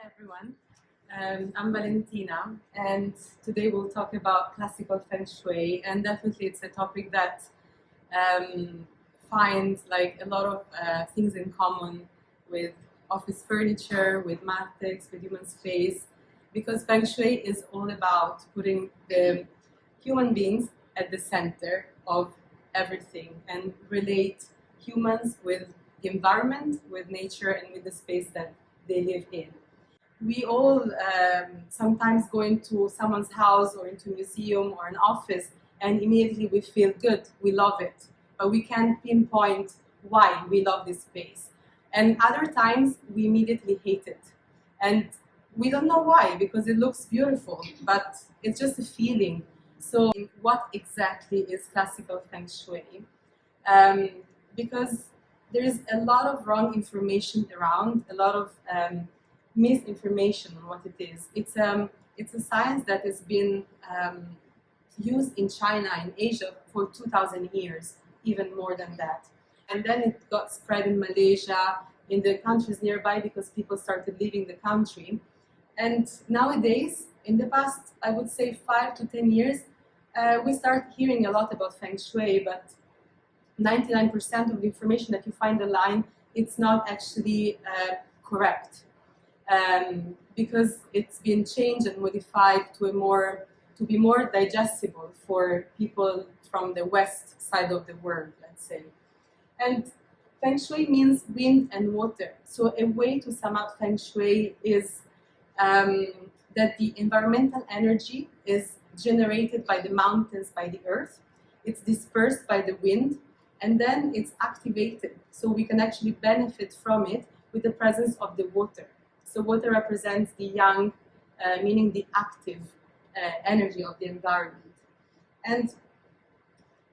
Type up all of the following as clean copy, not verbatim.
Hi everyone, I'm Valentina and today we'll talk about classical Feng Shui, and definitely it's a topic that finds like a lot of things in common with office furniture, with mathematics, with human space, because Feng Shui is all about putting the human beings at the center of everything and relate humans with the environment, with nature, and with the space that they live in. We all sometimes go into someone's house or into a museum or an office and immediately we feel good, we love it, but we can't pinpoint why we love this space. And other times we immediately hate it. And we don't know why, because it looks beautiful, but it's just a feeling. So what exactly is classical Feng Shui? Because there is a lot of wrong information around, a lot of misinformation on what it is. It's a science that has been used in China, in Asia for 2,000 years, even more than that. And then it got spread in Malaysia, in the countries nearby, because people started leaving the country. And nowadays, in the past, I would say 5 to 10 years, we start hearing a lot about Feng Shui, but 99% of the information that you find online, it's not actually correct. Because it's been changed and modified to be more digestible for people from the west side of the world, let's say. And Feng Shui means wind and water. So a way to sum up Feng Shui is that the environmental energy is generated by the mountains, by the earth. It's dispersed by the wind, and then it's activated. So we can actually benefit from it with the presence of the water. So water represents the yang, meaning the active energy of the environment. And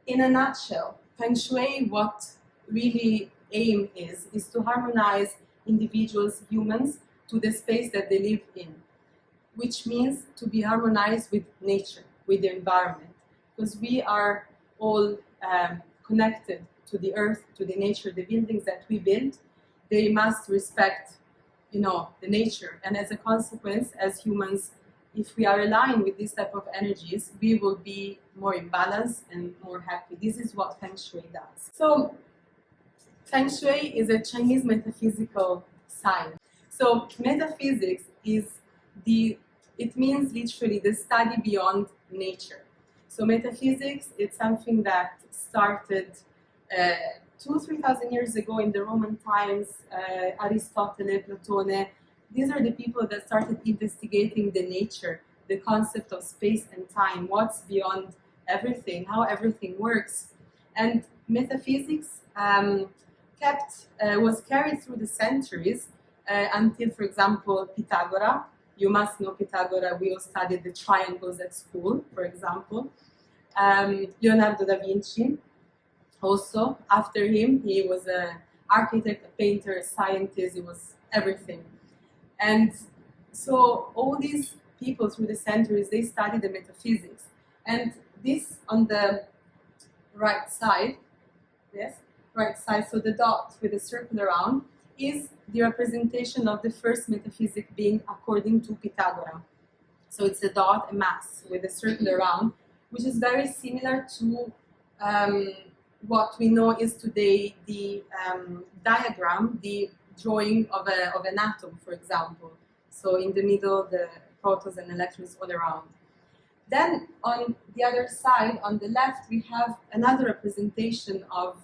in a nutshell, Feng Shui, what really aim is to harmonize individuals, humans, to the space that they live in, which means to be harmonized with nature, with the environment, because we are all connected to the earth, to the nature. The buildings that we build, they must respect the nature, and as a consequence, as humans, if we are aligned with this type of energies, we will be more in balance and more happy. This is what Feng Shui does. So Feng Shui is a Chinese metaphysical science. So metaphysics it means literally the study beyond nature. So metaphysics, it's something that started 2,000-3,000 years ago in the Roman times. Aristotle, Platone, these are the people that started investigating the nature, the concept of space and time, what's beyond everything, how everything works. And metaphysics was carried through the centuries until, for example, Pythagoras. You must know Pythagoras. We all studied the triangles at school, for example. Leonardo da Vinci. Also, after him, he was an architect, a painter, a scientist, he was everything. And so all these people through the centuries, they studied the metaphysics. And this on the right side, yes, right side, so the dot with a circle around, is the representation of the first metaphysic being according to Pythagoras. So it's a dot, a mass with a circle around, which is very similar to what we know is today the diagram, the drawing of an atom, for example. So in the middle, the protons and electrons all around. Then on the other side, on the left, we have another representation of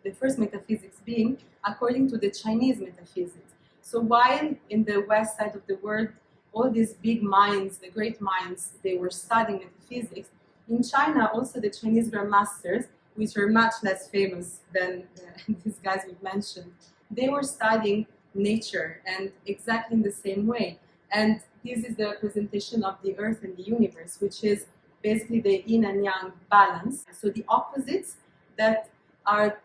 the first metaphysics being according to the Chinese metaphysics. So while in the west side of the world, all these big minds, the great minds, they were studying metaphysics, in China also the Chinese grandmasters, which were much less famous than these guys we've mentioned, they were studying nature, and exactly in the same way. And this is the representation of the earth and the universe, which is basically the yin and yang balance. So the opposites that are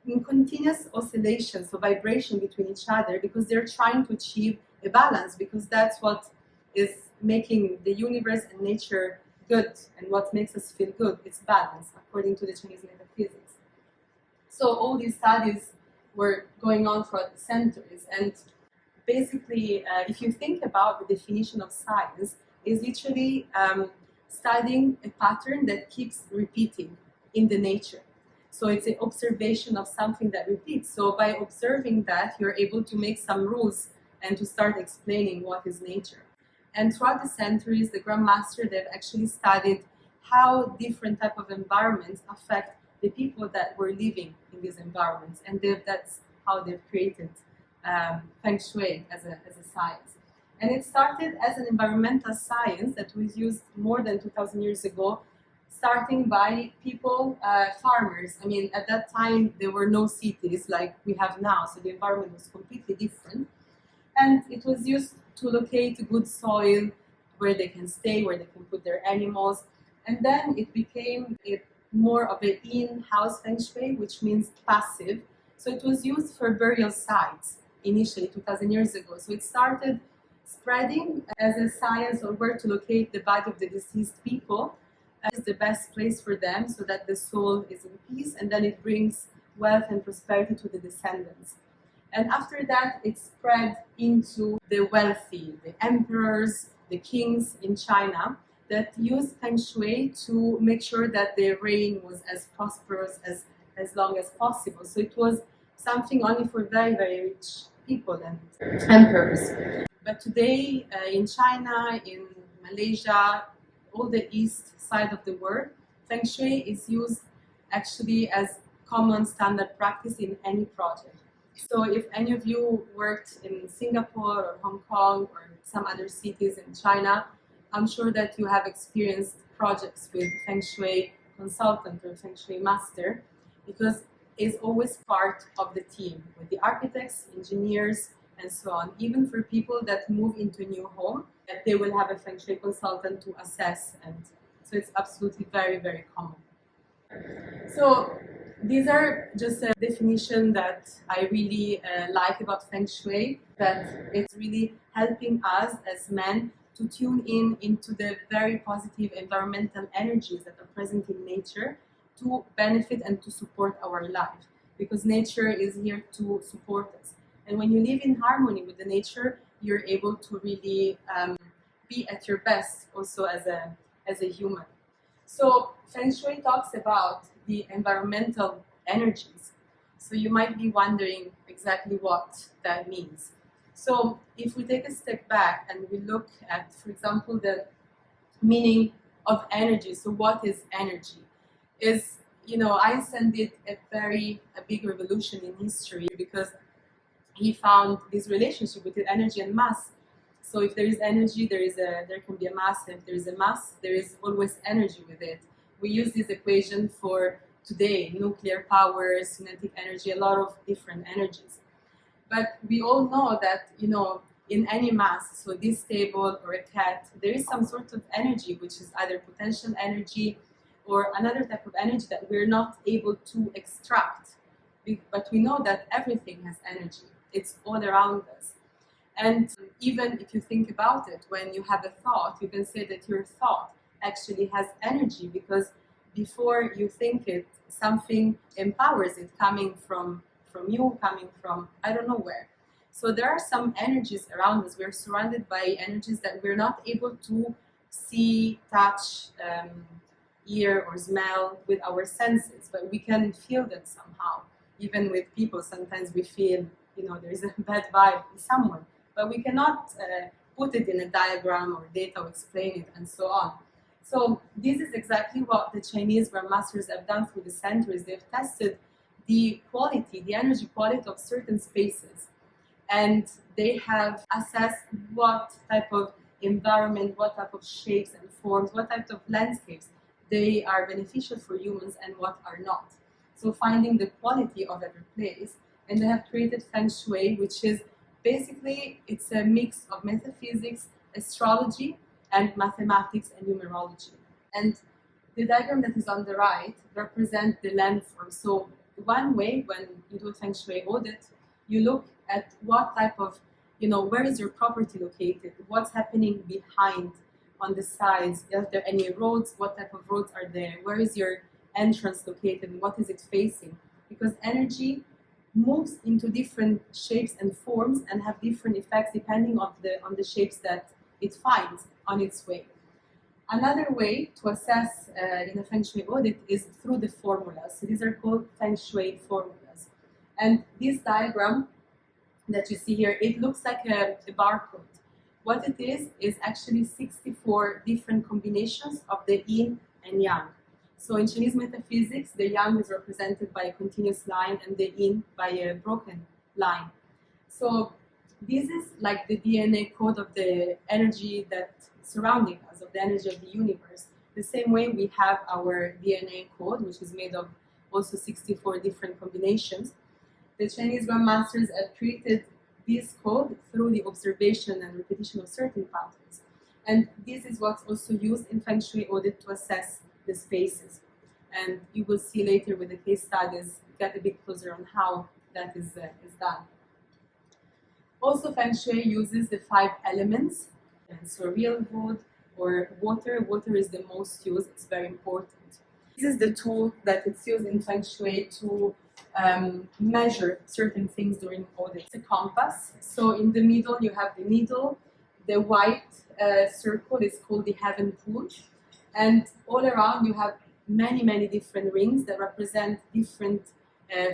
in continuous oscillation, so vibration between each other, because they're trying to achieve a balance, because that's what is making the universe and nature good, and what makes us feel good. It's balance, according to the Chinese metaphysics. So all these studies were going on throughout the centuries, and basically, if you think about the definition of science, is literally studying a pattern that keeps repeating in the nature. So it's an observation of something that repeats. So by observing that, you're able to make some rules and to start explaining what is nature. And throughout the centuries, the Grandmaster, they've actually studied how different type of environments affect the people that were living in these environments. And that's how they've created Feng Shui as a science. And it started as an environmental science that was used more than 2,000 years ago, starting by people, farmers. I mean, at that time, there were no cities like we have now, so the environment was completely different. And it was used to locate good soil where they can stay, where they can put their animals. And then it became more of an in-house Feng Shui, which means passive. So it was used for burial sites initially 2,000 years ago. So it started spreading as a science on where to locate the body of the deceased people is the best place for them so that the soul is in peace, and then it brings wealth and prosperity to the descendants. And after that, it spread into the wealthy, the emperors, the kings in China that used Feng Shui to make sure that their reign was as prosperous as long as possible. So it was something only for very, very rich people and emperors. But today, in China, in Malaysia, all the east side of the world, Feng Shui is used actually as common standard practice in any project. So if any of you worked in Singapore or Hong Kong or some other cities in China, I'm sure that you have experienced projects with Feng Shui consultant or Feng Shui master, because it's always part of the team with the architects, engineers, and so on. Even for people that move into a new home, that they will have a Feng Shui consultant to assess, and so it's absolutely very, very common. So these are just a definition that I really like about Feng Shui, that it's really helping us as men to tune in into the very positive environmental energies that are present in nature to benefit and to support our life, because nature is here to support us. And when you live in harmony with the nature, you're able to really be at your best also as a human. So Feng Shui talks about the environmental energies. So you might be wondering exactly what that means. So if we take a step back and we look at, for example, the meaning of energy. So what is energy? Is, Einstein did a big revolution in history, because he found this relationship between energy and mass. So if there is energy, there can be a mass. If there is a mass, there is always energy with it. We use this equation for today, nuclear power, kinetic energy, a lot of different energies. But we all know that, in any mass, so this table or a cat, there is some sort of energy, which is either potential energy or another type of energy that we're not able to extract. But we know that everything has energy. It's all around us. And even if you think about it, when you have a thought, you can say that your thought actually has energy, because before you think it, something empowers it, coming from you, coming from I don't know where. So there are some energies around us. We're surrounded by energies that we're not able to see, touch, hear, or smell with our senses, but we can feel them somehow. Even with people, sometimes we feel, there is a bad vibe with someone, but we cannot put it in a diagram or data or explain it, and so on. So this is exactly what the Chinese grandmasters have done through the centuries. They've tested the quality, the energy quality of certain spaces, and they have assessed what type of environment, what type of shapes and forms, what type of landscapes they are beneficial for humans and what are not. So finding the quality of every place, and they have created Feng Shui, which is basically, it's a mix of metaphysics, astrology, and mathematics and numerology. And the diagram that is on the right represents the landform. So one way, when you do a Feng Shui audit, you look at what type of, where is your property located? What's happening behind on the sides? Are there any roads? What type of roads are there? Where is your entrance located? What is it facing? Because energy moves into different shapes and forms and have different effects depending on the shapes that it finds on its way. Another way to assess in a Feng Shui audit is through the formulas. So these are called Feng Shui formulas. And this diagram that you see here, it looks like a barcode. What it is actually 64 different combinations of the yin and yang. So in Chinese metaphysics, the yang is represented by a continuous line and the yin by a broken line. So this is like the DNA code of the energy that surrounding us, of the energy of the universe. The same way we have our DNA code, which is made of also 64 different combinations. The Chinese Grandmasters have created this code through the observation and repetition of certain patterns. And this is what's also used in Feng Shui audit to assess the spaces. And you will see later with the case studies, get a bit closer on how that is done. Also, Feng Shui uses the 5 elements. And so real wood or water. Water is the most used, it's very important. This is the tool that it's used in Feng Shui to measure certain things during audit. It's a compass. So in the middle you have the needle, the white circle is called the heaven pool, and all around you have many different rings that represent different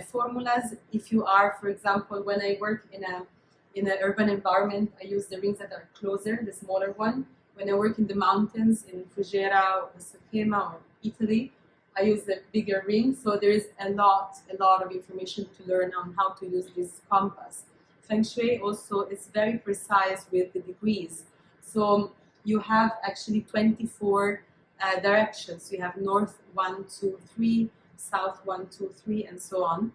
formulas. If you are, for example, when I work in an urban environment, I use the rings that are closer, the smaller one. When I work in the mountains, in Fujairah or Sokema or Italy, I use the bigger ring. So there is a lot of information to learn on how to use this compass. Feng Shui also is very precise with the degrees. So you have actually 24 directions. You have north 1, 2, 3, south 1, 2, 3, and so on.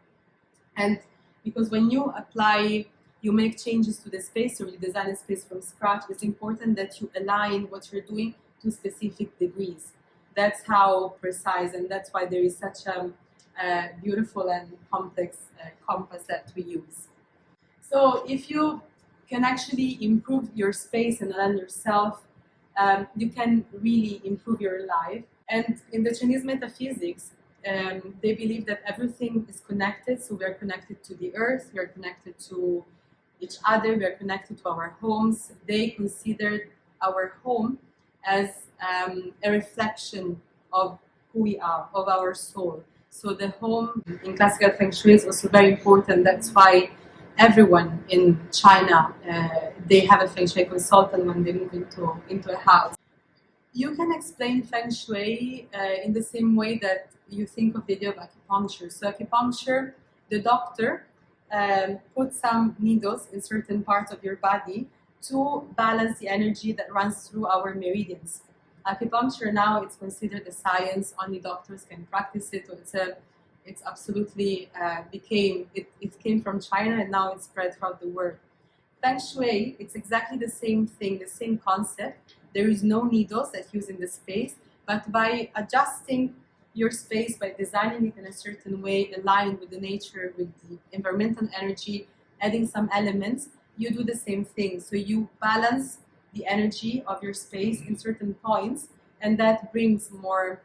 And because when you apply, you make changes to the space or you design a space from scratch, it's important that you align what you're doing to specific degrees. That's how precise, and that's why there is such a beautiful and complex compass that we use. So if you can actually improve your space and align yourself, you can really improve your life. And in the Chinese metaphysics, they believe that everything is connected. So we are connected to the earth, we are connected to each other, we are connected to our homes. They consider our home as a reflection of who we are, of our soul. So the home in classical Feng Shui is also very important. That's why everyone in China, they have a Feng Shui consultant when they move into a house. You can explain Feng Shui in the same way that you think of the idea of acupuncture. So acupuncture, the doctor puts some needles in certain parts of your body to balance the energy that runs through our meridians. Acupuncture now, it's considered a science, only doctors can practice it. So it's absolutely it came from China and now it's spread throughout the world. Feng Shui, it's exactly the same thing, the same concept. There is no needles that use in the space, but by adjusting your space, by designing it in a certain way, aligned with the nature, with the environmental energy, adding some elements, you do the same thing. So you balance the energy of your space in certain points, and that brings more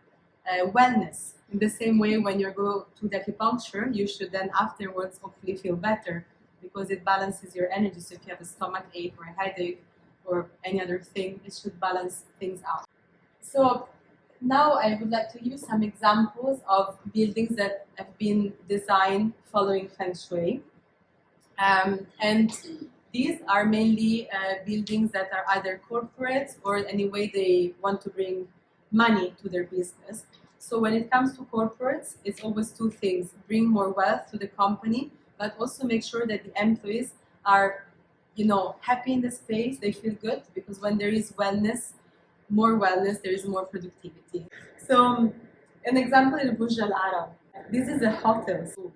wellness. In the same way, when you go to the acupuncture, you should then afterwards hopefully feel better because it balances your energy. So if you have a stomach ache or a headache or any other thing, it should balance things out. So now I would like to give you some examples of buildings that have been designed following Feng Shui. And these are mainly buildings that are either corporate or anyway they want to bring money to their business. So when it comes to corporates, it's always two things: bring more wealth to the company, but also make sure that the employees are, happy in the space, they feel good, because when there is more wellness, there is more productivity. So an example is Burj Al Arab. This is a hotel. So,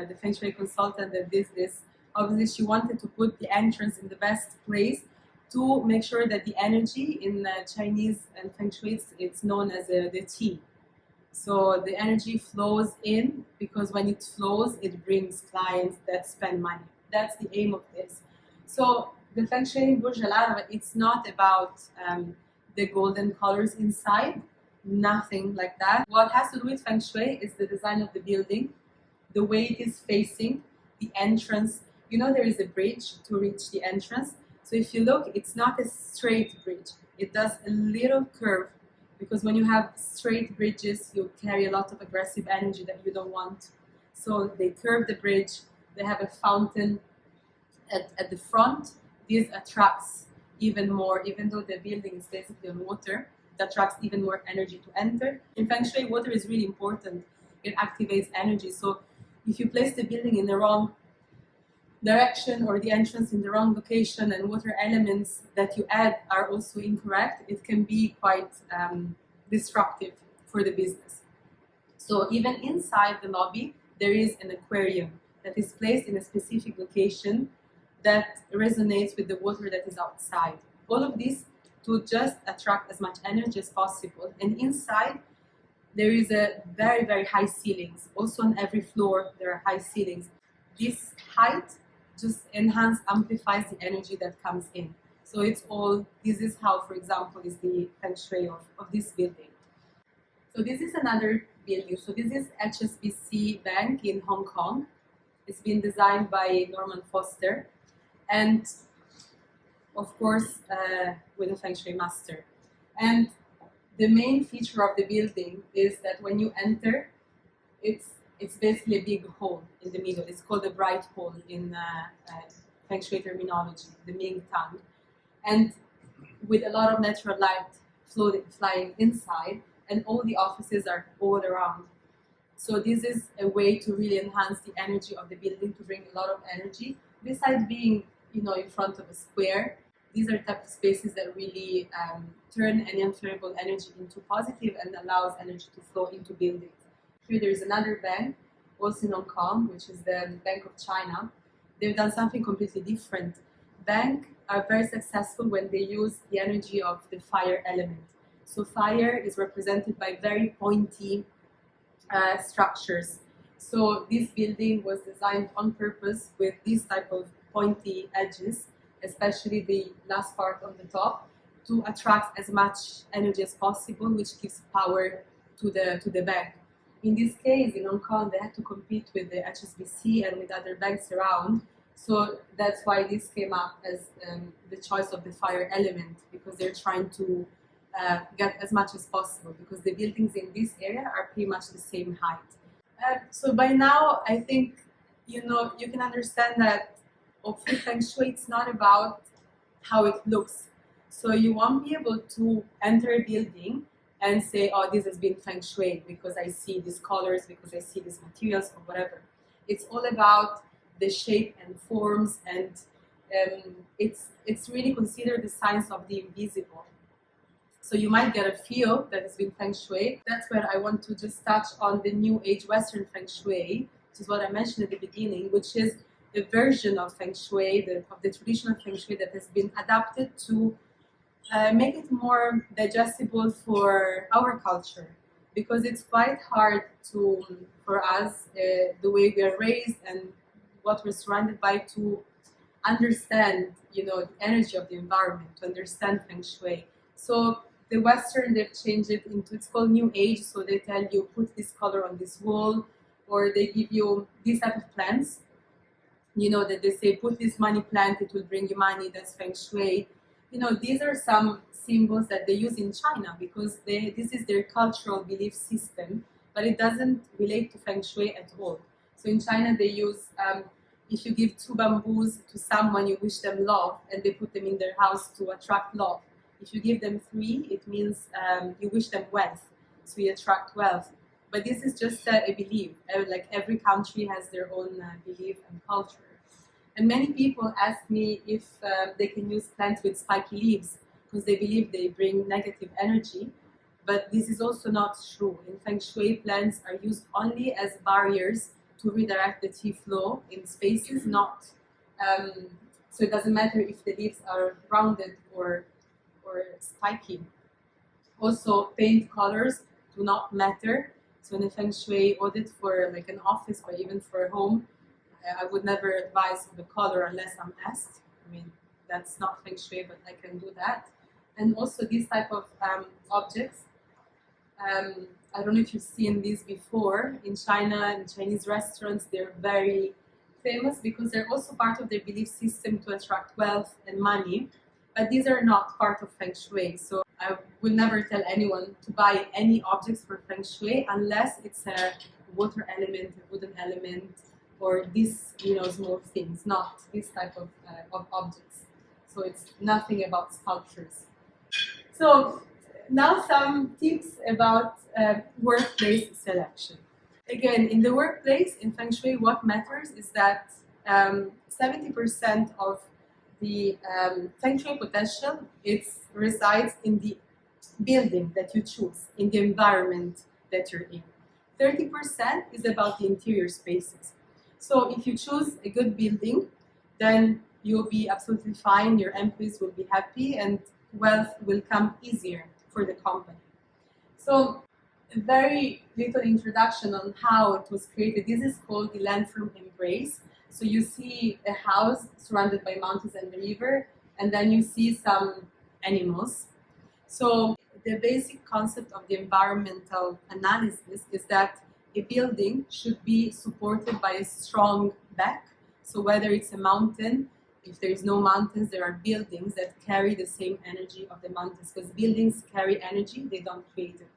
the Feng Shui consultant that did this, obviously she wanted to put the entrance in the best place to make sure that the energy in Chinese and Feng Shui, it's known as the qi. So the energy flows in, because when it flows, it brings clients that spend money. That's the aim of this. So the Feng Shui in Burj Al Arab, it's not about the golden colors inside, nothing like that. What has to do with Feng Shui is the design of the building, the way it is facing, the entrance. You know, there is a bridge to reach the entrance. So if you look, it's not a straight bridge. It does a little curve, because when you have straight bridges, you carry a lot of aggressive energy that you don't want. So they curve the bridge. They have a fountain at the front. This attracts even more, even though the building is basically on water, it attracts even more energy to enter. In Feng Shui, water is really important. It activates energy. So if you place the building in the wrong direction or the entrance in the wrong location, and water elements that you add are also incorrect, it can be quite disruptive for the business. So even inside the lobby, there is an aquarium that is placed in a specific location that resonates with the water that is outside. All of this to just attract as much energy as possible. And inside, there is a very, very high ceilings. Also on every floor, there are high ceilings. This height just amplifies the energy that comes in. So it's all, this is how, for example, is the Feng Shui of this building. So this is another building. So this is HSBC Bank in Hong Kong. It's been designed by Norman Foster, and of course with a Feng Shui master. And the main feature of the building is that when you enter, it's basically a big hole in the middle. It's called a bright hole in Feng Shui terminology, the Ming tongue. And with a lot of natural light flying inside, and all the offices are all around. So this is a way to really enhance the energy of the building, to bring a lot of energy. Besides being, in front of a square, these are type of spaces that really turn any unfavorable energy into positive and allows energy to flow into buildings. Here there is another bank, also in Hong Kong, which is the Bank of China. They've done something completely different. Banks are very successful when they use the energy of the fire element. So fire is represented by very pointy structures. So this building was designed on purpose with this type of pointy edges, especially the last part on the top, to attract as much energy as possible, which gives power to the bank. In this case, in Hong Kong, they had to compete with the HSBC and with other banks around. So that's why this came up as the choice of the fire element, because they're trying to get as much as possible, because the buildings in this area are pretty much the same height. So by now, I think you can understand that for Feng Shui, it's not about how it looks. So you won't be able to enter a building and say, oh, this has been Feng Shui because I see these colors, because I see these materials, or whatever. It's all about the shape and forms, and it's really considered the science of the invisible. So you might get a feel that it's been Feng Shui. That's where I want to just touch on the New Age Western Feng Shui, which is what I mentioned at the beginning, which is a version of Feng Shui, of the traditional Feng Shui that has been adapted to make it more digestible for our culture, because it's quite hard for us, the way we are raised and what we're surrounded by, to understand, the energy of the environment, to understand Feng Shui. So the Western, they've changed it into, it's called New Age. So they tell you, put this color on this wall, or they give you these type of plants, that they say, put this money plant, it will bring you money, that's Feng Shui. These are some symbols that they use in China, because this is their cultural belief system, but it doesn't relate to Feng Shui at all. So in China, they use, if you give 2 bamboos to someone, you wish them love, and they put them in their house to attract love. If you give them 3, it means you wish them wealth, so you attract wealth. But this is just a belief. Like every country has their own belief and culture. And many people ask me if they can use plants with spiky leaves, because they believe they bring negative energy. But this is also not true. In Feng Shui, plants are used only as barriers to redirect the qi flow in spaces, not. So it doesn't matter if the leaves are rounded or spiky. Also, paint colors do not matter. So in a Feng Shui audit for like an office or even for a home, I would never advise the color unless I'm asked. I mean, that's not Feng Shui, but I can do that. And also these type of objects, I don't know if you've seen these before. In China, in Chinese restaurants, they're very famous because they're also part of their belief system to attract wealth and money, but these are not part of Feng Shui. So I will never tell anyone to buy any objects for Feng Shui unless it's a water element, a wooden element, or these, small things, not this type of objects. So it's nothing about sculptures. So now some tips about workplace selection. Again, in the workplace, in Feng Shui, what matters is that 70% of the Feng Shui potential resides in the building that you choose, in the environment that you're in. 30% is about the interior spaces. So if you choose a good building, then you'll be absolutely fine, your employees will be happy, and wealth will come easier for the company. So a very little introduction on how it was created. This is called the land from embrace. So you see a house surrounded by mountains and the river, and then you see some animals. So the basic concept of the environmental analysis is that a building should be supported by a strong back. So whether it's a mountain, if there is no mountains, there are buildings that carry the same energy of the mountains, because buildings carry energy, they don't create it.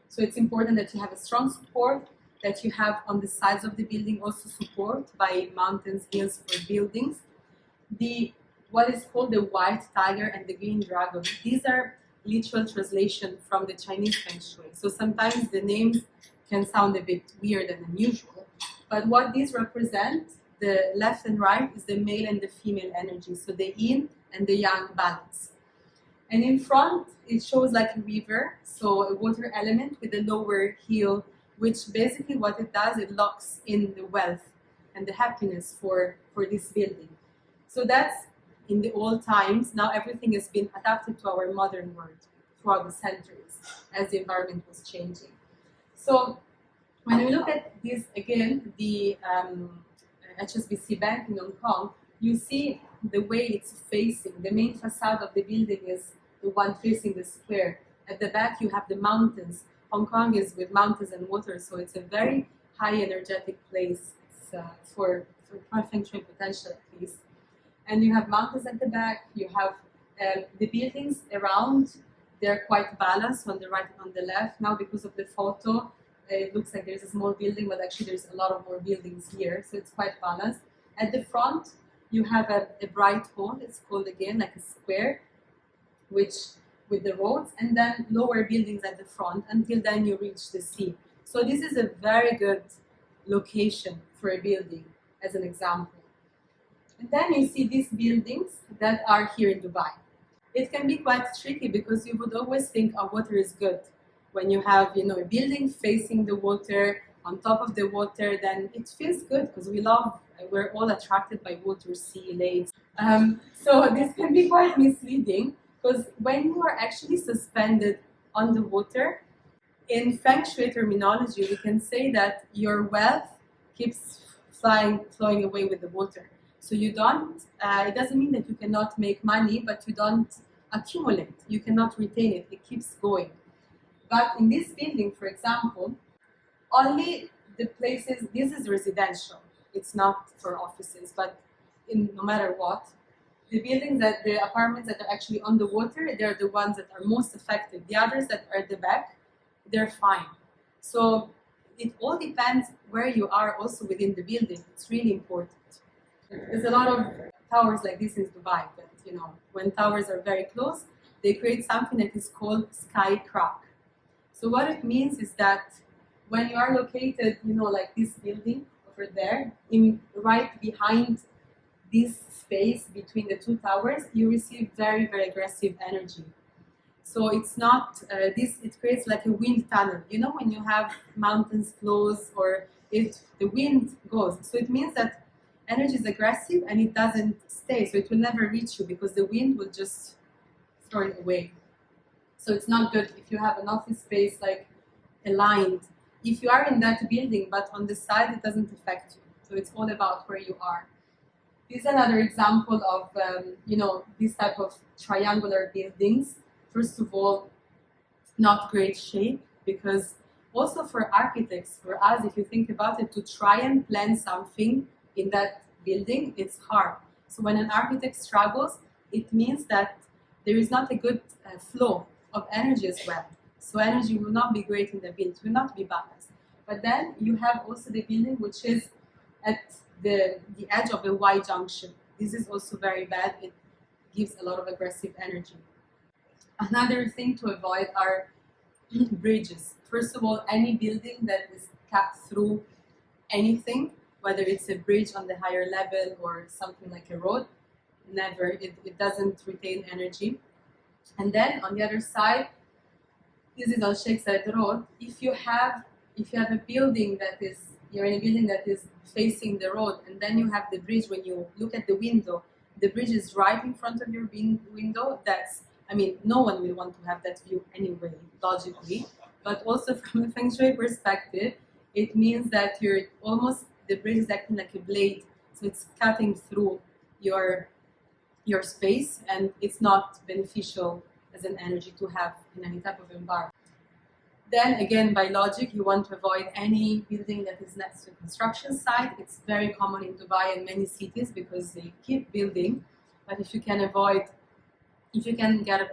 So it's important that you have a strong support, that you have on the sides of the building also support by mountains, hills, or buildings. What is called the white tiger and the green dragon, these are literal translation from the Chinese Feng Shui. So sometimes the names can sound a bit weird and unusual, but what these represent, the left and right, is the male and the female energy, so the yin and the yang balance. And in front, it shows like a river, so a water element with a lower heel, which basically what it does, it locks in the wealth and the happiness for this building. So that's in the old times. Now everything has been adapted to our modern world throughout the centuries as the environment was changing. So when we look at this again, the HSBC Bank in Hong Kong, you see the way it's facing. The main facade of the building is the one facing the square. At the back you have the mountains. Hong Kong is with mountains and water, so it's a very high energetic place. It's for Feng Shui potential at least. And you have mountains at the back, you have the buildings around, they're quite balanced on the right and on the left. Now because of the photo, it looks like there's a small building, but actually there's a lot of more buildings here, so it's quite balanced. At the front, you have a bright hall, it's called again like a square, which with the roads, and then lower buildings at the front, until then you reach the sea. So this is a very good location for a building, as an example. And then you see these buildings that are here in Dubai. It can be quite tricky because you would always think, oh, water is good. When you have, a building facing the water, on top of the water, then it feels good because we're all attracted by water, sea, lakes. So this can be quite misleading because when you are actually suspended on the water, in Feng Shui terminology, we can say that your wealth keeps flowing away with the water. So you don't, it doesn't mean that you cannot make money, but you don't accumulate. You cannot retain it. It keeps going. But in this building, for example, only the places, this is residential. It's not for offices, but no matter what, the apartments that are actually on the water, they're the ones that are most affected. The others that are at the back, they're fine. So it all depends where you are also within the building. It's really important. There's a lot of towers like this in Dubai, but when towers are very close, they create something that is called sky crack. So what it means is that when you are located, like this building over there, right behind this space between the two towers, you receive very, very aggressive energy. So it's not, it creates like a wind tunnel. When you have mountains close or if the wind goes. So it means that energy is aggressive and it doesn't stay. So it will never reach you because the wind will just throw it away. So it's not good if you have an office space like aligned. If you are in that building, but on the side, it doesn't affect you. So it's all about where you are. This is another example of, this type of triangular buildings. First of all, not great shape, because also for architects, for us, if you think about it, to try and plan something in that building, it's hard. So when an architect struggles, it means that there is not a good flow of energy as well. So energy will not be great in the building, it will not be balanced. But then you have also the building which is at the edge of a Y junction. This is also very bad. It gives a lot of aggressive energy. Another thing to avoid are bridges. First of all, any building that is cut through anything, whether it's a bridge on the higher level or something like a road, never, it doesn't retain energy. And then on the other side, this is on Sheikh Zayed Road. If you have a building that is, you're in a building that is facing the road, and then you have the bridge, when you look at the window, the bridge is right in front of your window, no one will want to have that view anyway, logically. But also from a Feng Shui perspective, it means that the bridge is acting like a blade, so it's cutting through your space, and it's not beneficial as an energy to have in any type of environment. Then again, by logic, you want to avoid any building that is next to a construction site. It's very common in Dubai and many cities because they keep building. But if you can get a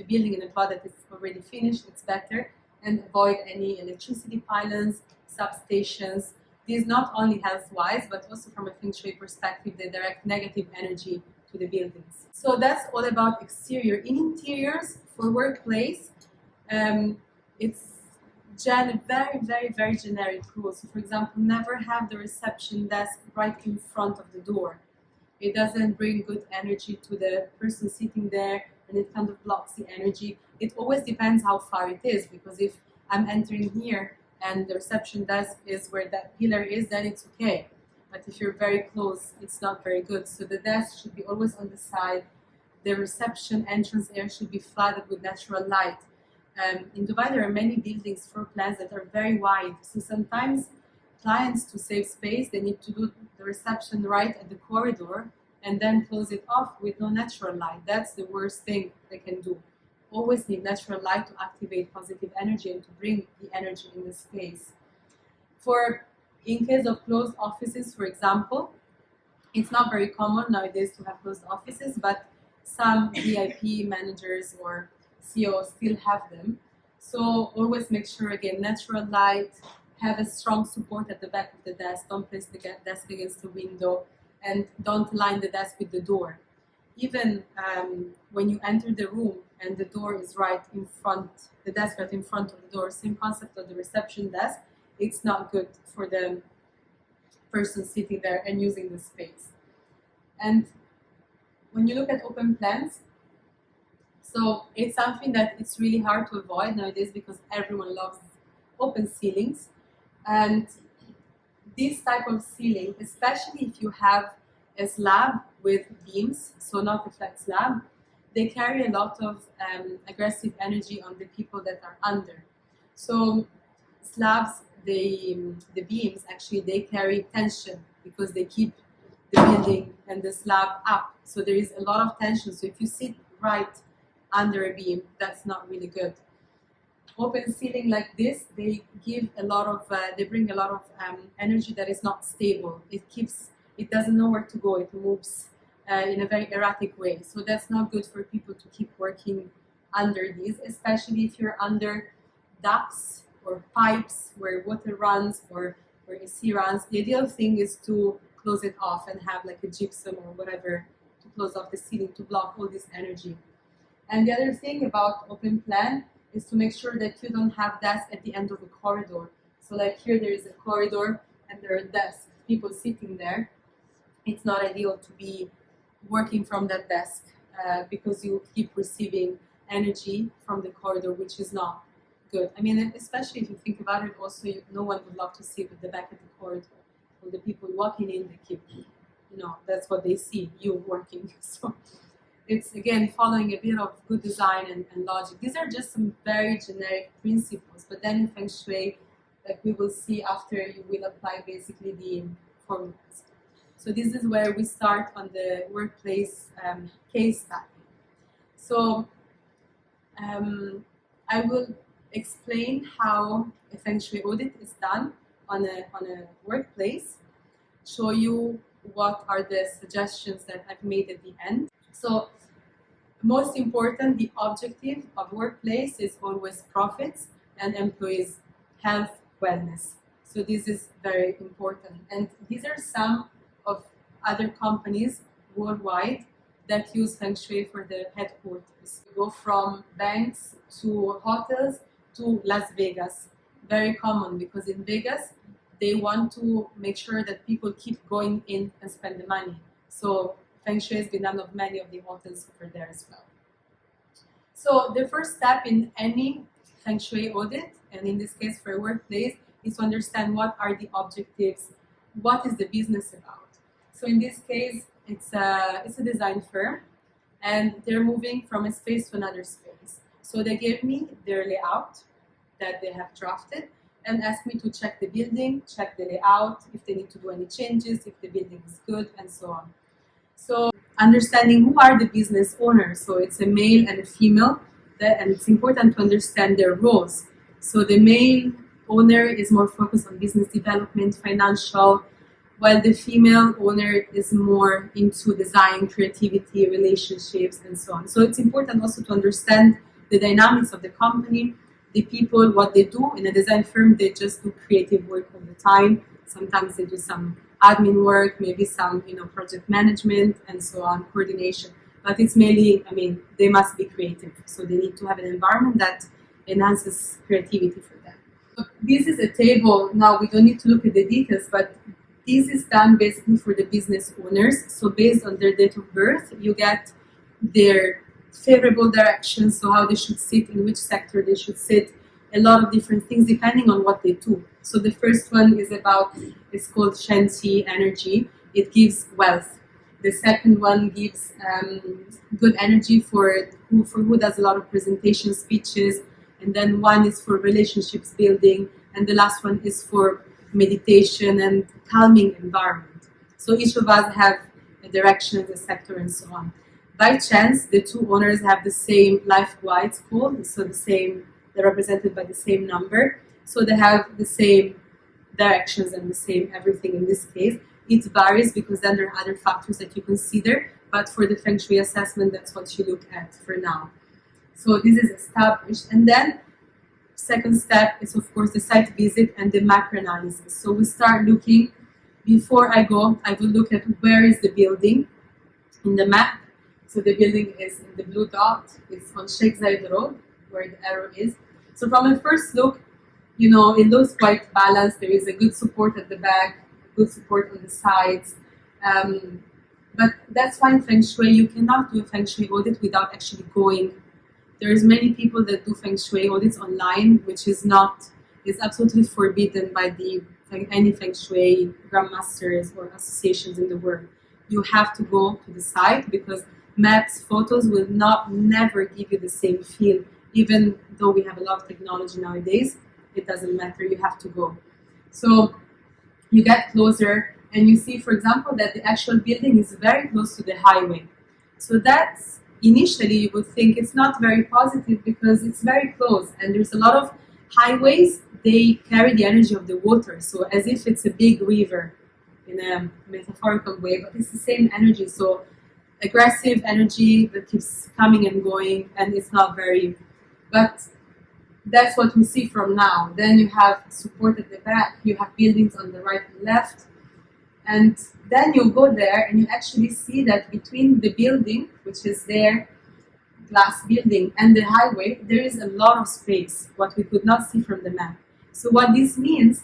building in a plot that is already finished, it's better. And avoid any electricity pylons, substations. These not only health-wise, but also from a Feng Shui perspective, they direct negative energy to the buildings. So that's all about exterior. In interiors, for workplace, it's very, very, very generic rules. So for example, never have the reception desk right in front of the door. It doesn't bring good energy to the person sitting there, and it kind of blocks the energy. It always depends how far it is, because if I'm entering here and the reception desk is where that pillar is, then it's okay. But if you're very close, it's not very good. So the desk should be always on the side. The reception entrance area should be flooded with natural light. In Dubai, there are many buildings, floor plans that are very wide. So sometimes clients, to save space, they need to do the reception right at the corridor and then close it off with no natural light. That's the worst thing they can do. Always need natural light to activate positive energy and to bring the energy in the space. In case of closed offices, for example, it's not very common nowadays to have closed offices, but some VIP managers or CEOs still have them. So always make sure, again, natural light, have a strong support at the back of the desk, don't place the desk against the window, and don't line the desk with the door. Even when you enter the room and the door is right in front, the desk right in front of the door, same concept of the reception desk, it's not good for the person sitting there and using the space. And when you look at open plans, so it's something that it's really hard to avoid nowadays because everyone loves open ceilings. And this type of ceiling, especially if you have a slab with beams, so not a flat slab, they carry a lot of aggressive energy on the people that are under. So slabs, the beams, actually, they carry tension because they keep the building and the slab up. So there is a lot of tension. So if you sit right under a beam, that's not really good. Open ceiling like this, they give a lot of, they bring a lot of energy that is not stable. It doesn't know where to go. It moves in a very erratic way. So that's not good for people to keep working under these, especially if you're under ducts or pipes where water runs or where AC runs. The ideal thing is to close it off and have like a gypsum or whatever to close off the ceiling to block all this energy. And the other thing about open plan is to make sure that you don't have desks at the end of the corridor. So like here there is a corridor and there are desks, people sitting there. It's not ideal to be working from that desk because you keep receiving energy from the corridor, which is not good. I mean, especially if you think about it, also no one would love to sit at the back of the corridor. When the people walking in, they keep, that's what they see, you working. So it's, again, following a bit of good design and logic. These are just some very generic principles, but then in Feng Shui, like we will see after, you will apply basically the formulas. So this is where we start on the workplace case study. So I will explain how a Feng Shui audit is done on a workplace, show you what are the suggestions that I've made at the end. So most important, the objective of workplace is always profits and employees' health, wellness. So this is very important. And these are some of other companies worldwide that use Feng Shui for their headquarters. We go from banks to hotels to Las Vegas. Very common, because in Vegas, they want to make sure that people keep going in and spend the money. So Feng Shui has been done of many of the hotels over there as well. So the first step in any Feng Shui audit, and in this case for a workplace, is to understand what are the objectives, what is the business about. So in this case, it's a design firm, and they're moving from a space to another space. So they gave me their layout that they have drafted and asked me to check the building, check the layout, if they need to do any changes, if the building is good, and so on. So understanding who are the business owners. So it's a male and a female, and it's important to understand their roles. So the male owner is more focused on business development, financial, while the female owner is more into design, creativity, relationships, and so on. So it's important also to understand the dynamics of the company, the people, what they do. In a design firm, they just do creative work all the time. Sometimes they do some admin work, maybe some project management, and so on, coordination. But it's mainly, they must be creative. So they need to have an environment that enhances creativity for them. So this is a table. Now we don't need to look at the details, but this is done basically for the business owners. So based on their date of birth, you get their favorable directions, so how they should sit, in which sector they should sit, a lot of different things depending on what they do. So the first one is it's called Shen Qi energy. It gives wealth. The second one gives good energy for who does a lot of presentation speeches. And then one is for relationships building. And the last one is for meditation and calming environment. So each of us have a direction, a sector, and so on. By chance, the two owners have the same life guides called, so they're represented by the same number. So they have the same directions and the same everything in this case. It varies because then there are other factors that you consider, but for the Feng Shui assessment, that's what you look at for now. So this is established. And then second step is, of course, the site visit and the macro analysis. So we start looking, before I go, I will look at where is the building in the map. So the building is in the blue dot. It's on Sheikh Zayed Road, where the arrow is. So from a first look, it looks quite balanced. There is a good support at the back, good support on the sides. But that's why in Feng Shui, you cannot do a Feng Shui audit without actually going. There's many people that do Feng Shui audits online, which is absolutely forbidden by any Feng Shui grandmasters or associations in the world. You have to go to the site, because maps, photos will never give you the same feel. Even though we have a lot of technology nowadays, it doesn't matter, you have to go. So you get closer and you see, for example, that the actual building is very close to the highway. So that's, initially you would think it's not very positive because it's very close, and there's a lot of highways, they carry the energy of the water, so as if it's a big river in a metaphorical way, but it's the same energy. So aggressive energy that keeps coming and going, and it's not very, but that's what we see from now. Then you have support at the back, you have buildings on the right and left, and then you go there and you actually see that between the building, which is there, glass building, and the highway, there is a lot of space, what we could not see from the map. So what this means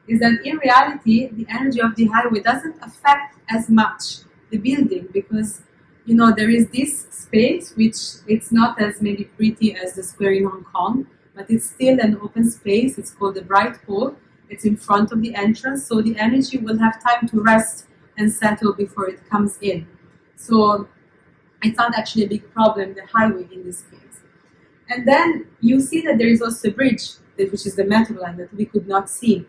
is that in reality, the energy of the highway doesn't affect as much the building, because there is this space, which it's not as maybe pretty as the square in Hong Kong, but it's still an open space. It's called the Bright Hall. It's in front of the entrance, so the energy will have time to rest and settle before it comes in. So it's not actually a big problem, the highway in this case. And then you see that there is also a bridge, which is the metal line that we could not see.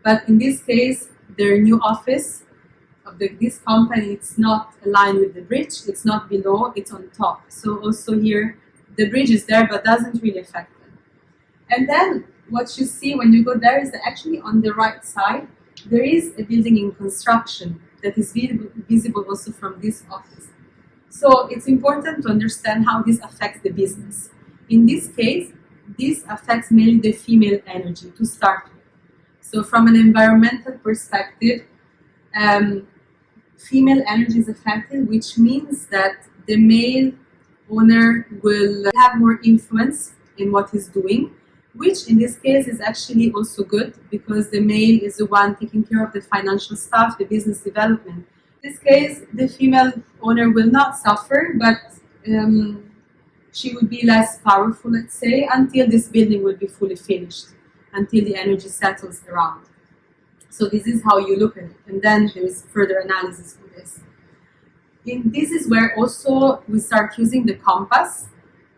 But in this case, their new office of this company, it's not aligned with the bridge, it's not below, it's on top. So also here, the bridge is there, but doesn't really affect them. And then what you see when you go there is that actually on the right side, there is a building in construction. that is visible also from this office. So it's important to understand how this affects the business. In this case, this affects mainly the female energy to start with. So from an environmental perspective, female energy is affected, which means that the male owner will have more influence in what he's doing, which in this case is actually also good because the male is the one taking care of the financial stuff, the business development. In this case, the female owner will not suffer, but she will be less powerful, let's say, until this building will be fully finished, until the energy settles around. So this is how you look at it, and then there is further analysis for this. This is where also we start using the compass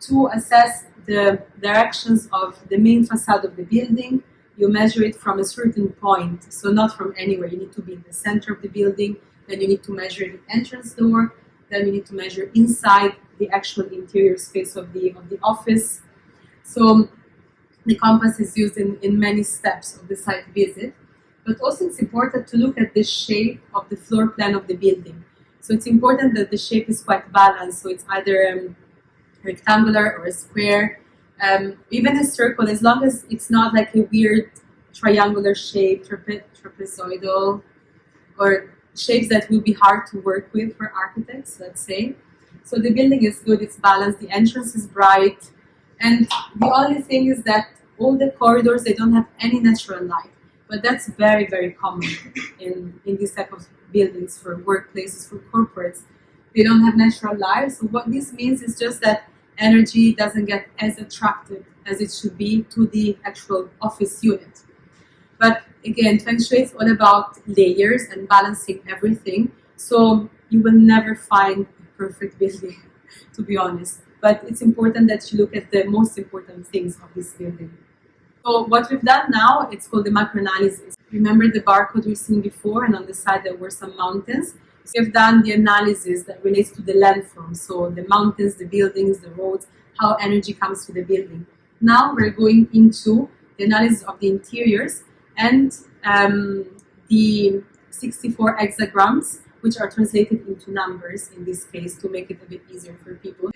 to assess the directions of the main facade of the building. You measure it from a certain point, so not from anywhere. You need to be in the center of the building, then you need to measure the entrance door, then you need to measure inside the actual interior space of the office. So the compass is used in many steps of the site visit, but also it's important to look at the shape of the floor plan of the building. So it's important that the shape is quite balanced, so it's either rectangular or a square, even a circle, as long as it's not like a weird triangular shape, trapezoidal, or shapes that will be hard to work with for architects, let's say. So the building is good, it's balanced, the entrance is bright, and the only thing is that all the corridors, they don't have any natural light. But that's very, very common in this type of buildings, for workplaces, for corporates. They don't have natural light. So what this means is just that energy doesn't get as attractive as it should be to the actual office unit. But again, Feng Shui is all about layers and balancing everything. So you will never find a perfect building, to be honest. But it's important that you look at the most important things of this building. So what we've done now, it's called the macro analysis. Remember the barcode we've seen before, and on the side there were some mountains. So we've done the analysis that relates to the landform. So the mountains, the buildings, the roads, how energy comes to the building. Now we're going into the analysis of the interiors and the 64 hexagrams, which are translated into numbers in this case to make it a bit easier for people.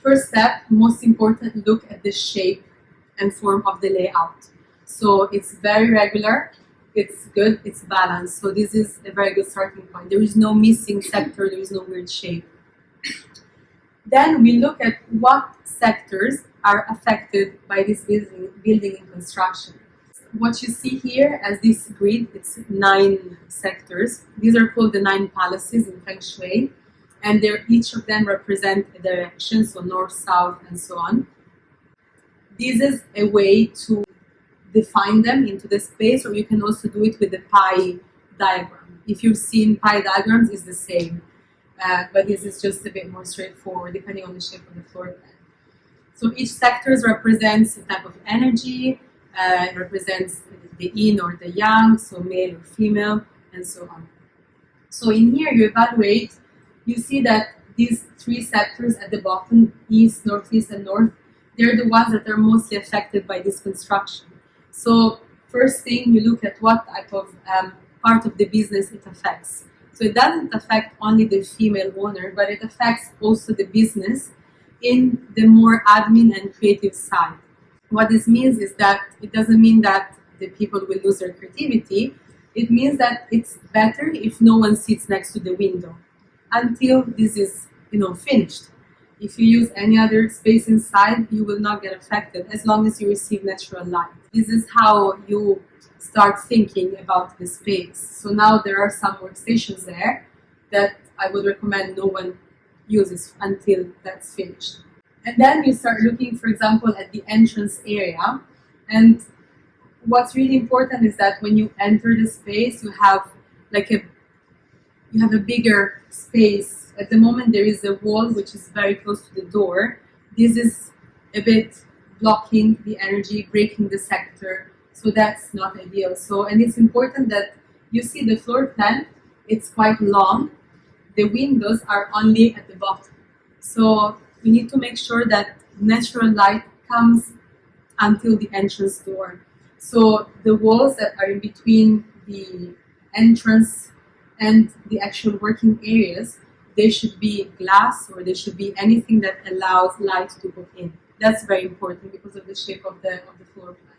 First step, most important, look at the shape and form of the layout. So it's very regular, it's good, it's balanced. So this is a very good starting point. There is no missing sector, there is no weird shape. Then we look at what sectors are affected by this building in construction. What you see here as this grid, it's 9 sectors. These are called the 9 palaces in Feng Shui, and each of them represent a direction, so north, south, and so on. This is a way to define them into the space, or you can also do it with the pie diagram. If you've seen pie diagrams, it's the same, but this is just a bit more straightforward depending on the shape of the floor plan. So each sector represents a type of energy, it represents the yin or the yang, so male or female, and so on. So in here you evaluate, you see that these 3 sectors at the bottom, east, northeast, and north, they're the ones that are mostly affected by this construction. So first thing, you look at what type of part of the business it affects. So it doesn't affect only the female owner, but it affects also the business in the more admin and creative side. What this means is that it doesn't mean that the people will lose their creativity. It means that it's better if no one sits next to the window until this is, finished. If you use any other space inside, you will not get affected as long as you receive natural light. This is how you start thinking about the space. So now there are some workstations there that I would recommend no one uses until that's finished. And then you start looking, for example, at the entrance area. And what's really important is that when you enter the space, you have a bigger space. At the moment, there is a wall which is very close to the door. This is a bit blocking the energy, breaking the sector. So that's not ideal. And it's important that you see the floor plan, it's quite long. The windows are only at the bottom. So we need to make sure that natural light comes until the entrance door. So the walls that are in between the entrance and the actual working areas, they should be glass, or they should be anything that allows light to go in. That's very important because of the shape of the floor plan.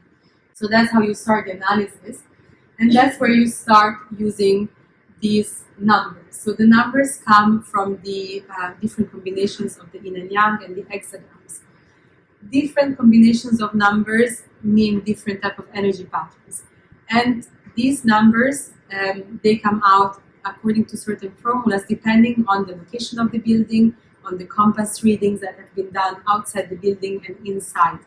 So that's how you start the analysis, and that's where you start using these numbers. So the numbers come from the different combinations of the yin and yang and the hexagrams. Different combinations of numbers mean different type of energy patterns, and these numbers they come out according to certain formulas depending on the location of the building, on the compass readings that have been done outside the building and inside.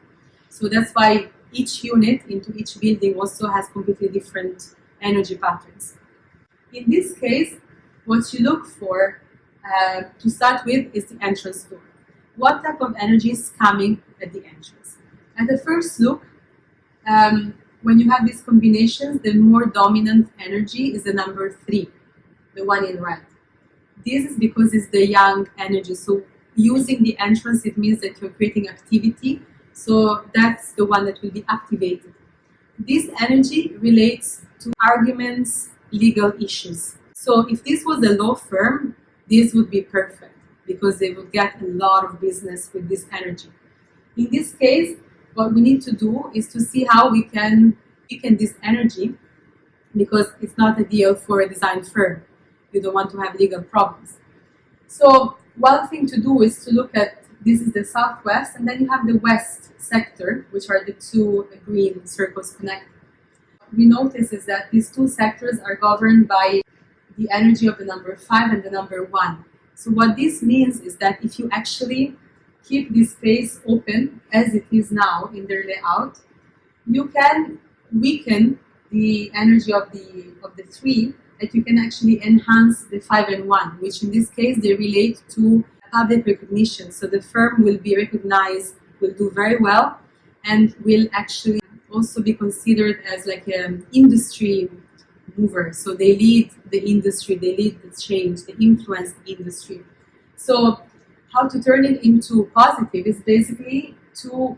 So that's why each unit into each building also has completely different energy patterns. In this case, what you look for to start with is the entrance door. What type of energy is coming at the entrance? At the first look, when you have these combinations, the more dominant energy is the number 3, the one in red. This is because it's the yang energy. So using the entrance, it means that you're creating activity. So that's the one that will be activated. This energy relates to arguments, legal issues. So if this was a law firm, this would be perfect because they would get a lot of business with this energy. In this case, what we need to do is to see how we can weaken this energy, because it's not ideal for a design firm. You don't want to have legal problems. So one thing to do is to look at, this is the southwest, and then you have the west sector, which are the two green circles connected. What we notice is that these two sectors are governed by the energy of the number 5 and the number 1. So what this means is that if you actually keep this space open as it is now in their layout, you can weaken the energy of the 3, that you can actually enhance the 5 and 1, which in this case they relate to public recognition. So the firm will be recognized, will do very well, and will actually also be considered as like an industry mover. So they lead the industry, they lead the change, they influence the industry. So how to turn it into positive is basically to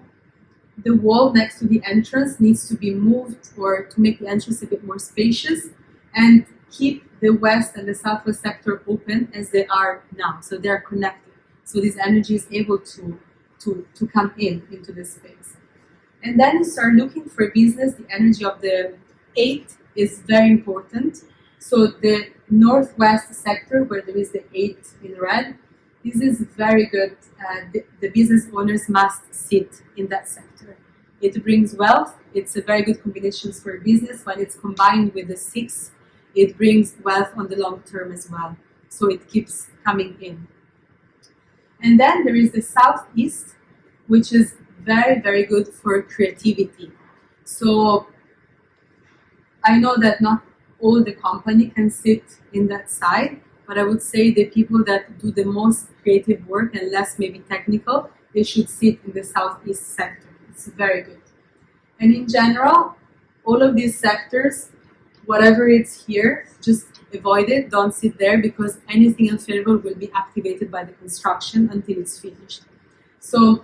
the wall next to the entrance needs to be moved, or to make the entrance a bit more spacious, and keep the west and the southwest sector open as they are now. So they're connected. So this energy is able to come into this space. And then you start looking for business. The energy of the 8 is very important. So the northwest sector, where there is the 8 in red, this is very good. The business owners must sit in that sector. It brings wealth. It's a very good combination for business. When it's combined with the 6, it brings wealth on the long term as well. So it keeps coming in. And then there is the southeast, which is very, very good for creativity. So I know that not all the company can sit in that side, but I would say the people that do the most creative work and less maybe technical, they should sit in the southeast sector. It's very good. And in general, all of these sectors, whatever it's here, just avoid it. Don't sit there, because anything unfavorable will be activated by the construction until it's finished. So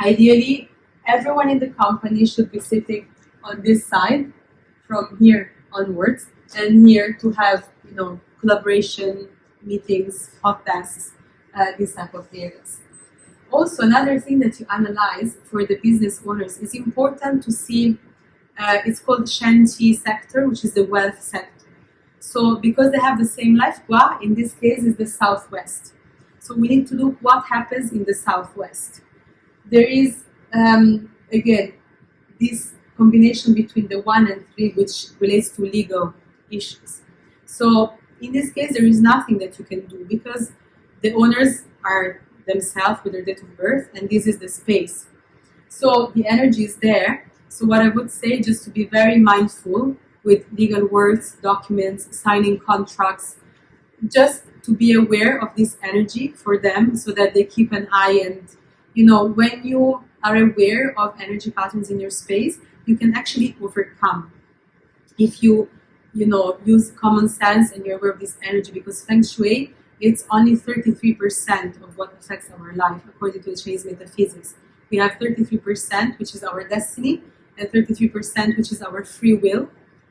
ideally, everyone in the company should be sitting on this side from here onwards, and here to have, collaboration, meetings, hot desks, these type of areas. Also, another thing that you analyze for the business owners is important to see, it's called Shen Qi sector, which is the wealth sector. So because they have the same life, Gua in this case is the southwest. So we need to look what happens in the southwest. There is, again, this combination between the 1 and 3, which relates to legal issues. So in this case, there is nothing that you can do, because the owners are themselves with their date of birth, and this is the space. So the energy is there. So what I would say, just to be very mindful with legal words, documents, signing contracts, just to be aware of this energy for them, so that they keep an eye. And when you are aware of energy patterns in your space, you can actually overcome if you use common sense and you're aware of this energy. Because Feng Shui, it's only 33% of what affects our life according to the Chinese metaphysics. We have 33%, which is our destiny, and 33%, which is our free will,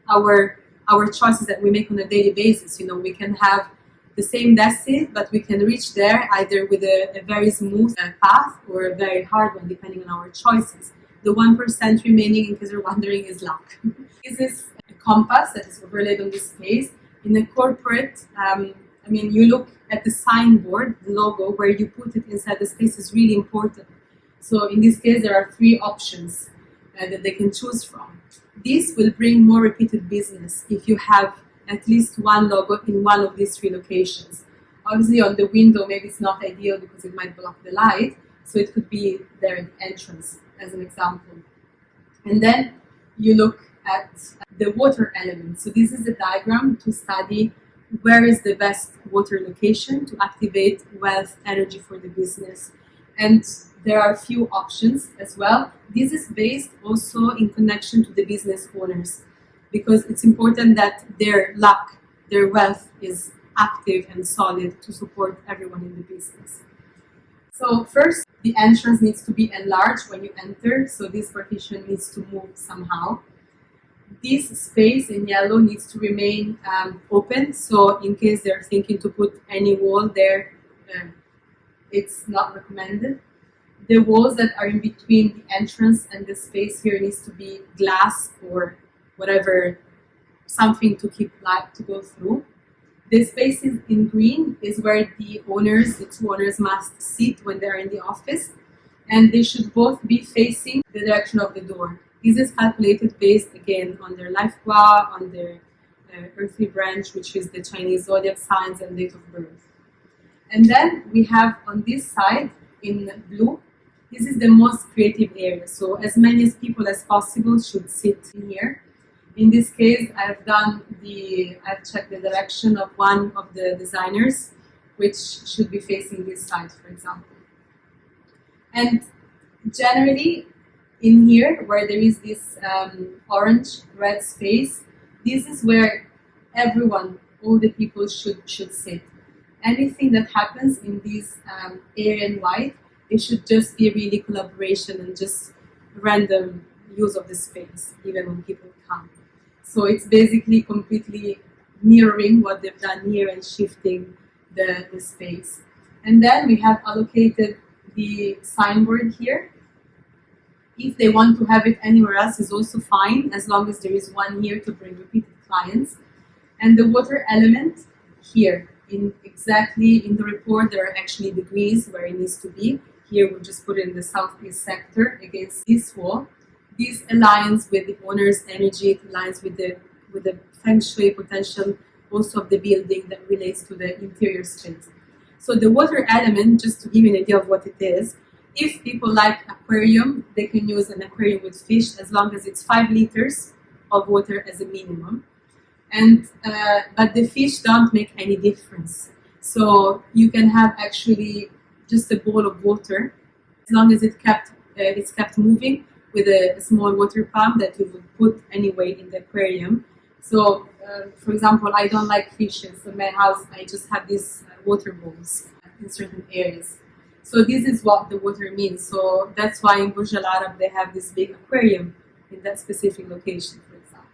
our our choices that we make on a daily basis. You know, we can have the same destiny, but we can reach there either with a very smooth path or a very hard one, depending on our choices. The 1% remaining, in case you're wondering, is luck. This is a compass that is overlaid on this space. In a corporate, you look at the signboard, the logo, where you put it inside the space is really important. So in this case, there are 3 options that they can choose from. This will bring more repeated business if you have at least one logo in one of these 3 locations. Obviously on the window, maybe it's not ideal because it might block the light, so it could be there at the entrance as an example. And then you look at the water element. So this is a diagram to study where is the best water location to activate wealth energy for the business. And there are a few options as well. This is based also in connection to the business owners, because it's important that their luck, their wealth is active and solid to support everyone in the business. So first, the entrance needs to be enlarged when you enter, so this partition needs to move somehow. This space in yellow needs to remain open, so in case they're thinking to put any wall there, it's not recommended. The walls that are in between the entrance and the space here needs to be glass or whatever, something to keep light to go through. The spaces in green is where the 2 owners must sit when they're in the office, and they should both be facing the direction of the door. This is calculated based again on their life gua, on their earthly branch, which is the Chinese zodiac signs and date of birth. And then we have on this side in blue, this is the most creative area. So as many people as possible should sit in here. In this case, I've checked the direction of one of the designers, which should be facing this side, for example. And generally, in here, where there is this orange-red space, this is where everyone, all the people should sit. Anything that happens in this area in white, it should just be really collaboration and just random use of the space, even when people come. So it's basically completely mirroring what they've done here and shifting the space. And then we have allocated the signboard here. If they want to have it anywhere else is also fine, as long as there is one here to bring repeated clients. And the water element here, exactly in the report, there are actually degrees where it needs to be. Here we'll just put it in the southeast sector against this wall. This aligns with the owner's energy, it aligns with the Feng Shui potential also of the building that relates to the interior space. So the water element, just to give you an idea of what it is, if people like aquarium, they can use an aquarium with fish as long as it's 5 liters of water as a minimum. And but the fish don't make any difference. So you can have actually just a bowl of water, as long as it's kept moving with a small water pump that you would put anyway in the aquarium. So, for example, I don't like fishes. In my house, I just have these water bowls in certain areas. So this is what the water means. So that's why in Burj Al Arab they have this big aquarium in that specific location, for example.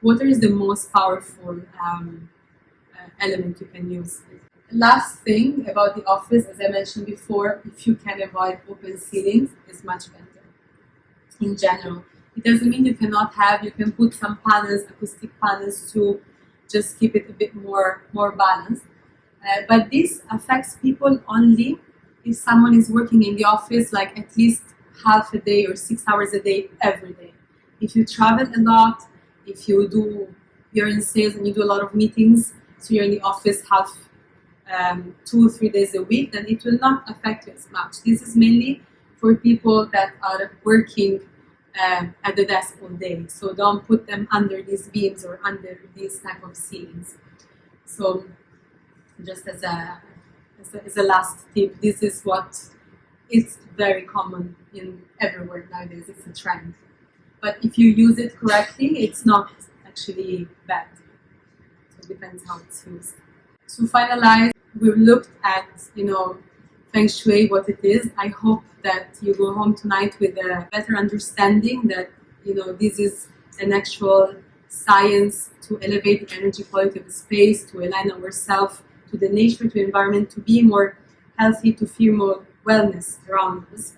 Water is the most powerful element you can use. Last thing about the office, as I mentioned before, if you can avoid open ceilings, it's much better in general. It doesn't mean you cannot have, you can put some panels, acoustic panels to just keep it a bit more balanced. But this affects people only if someone is working in the office like at least half a day or 6 hours a day every day. If you travel a lot, if you're in sales and you do a lot of meetings, so you're in the office 2 or 3 days a week, then it will not affect you as much. This is mainly for people that are working at the desk all day. So don't put them under these beams or under these type of ceilings. So just as a last tip, this is what is very common in everywhere nowadays. It's a trend. But if you use it correctly, it's not actually bad. So it depends how it's used. To finalize, we've looked at, Feng Shui, what it is. I hope that you go home tonight with a better understanding that, this is an actual science to elevate the energy quality of the space, to align ourselves to the nature, to the environment, to be more healthy, to feel more wellness around us.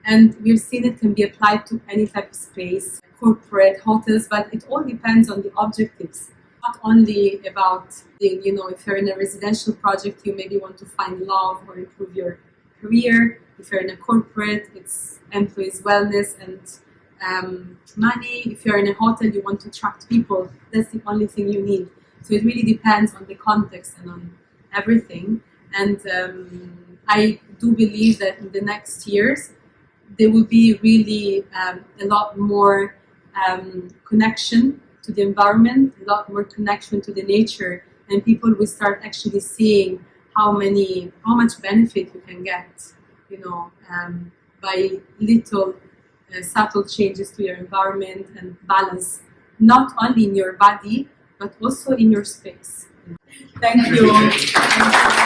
And we've seen it can be applied to any type of space, corporate, hotels, but it all depends on the objectives. Not only about if you're in a residential project, you maybe want to find love or improve your career. If you're in a corporate, it's employees' wellness and money. If you're in a hotel, you want to attract people. That's the only thing you need. So it really depends on the context and on everything. And I do believe that in the next years, there will be really a lot more connection to the environment, a lot more connection to the nature, and people will start actually seeing how much benefit you can get, by little subtle changes to your environment and balance, not only in your body, but also in your space. Thank you.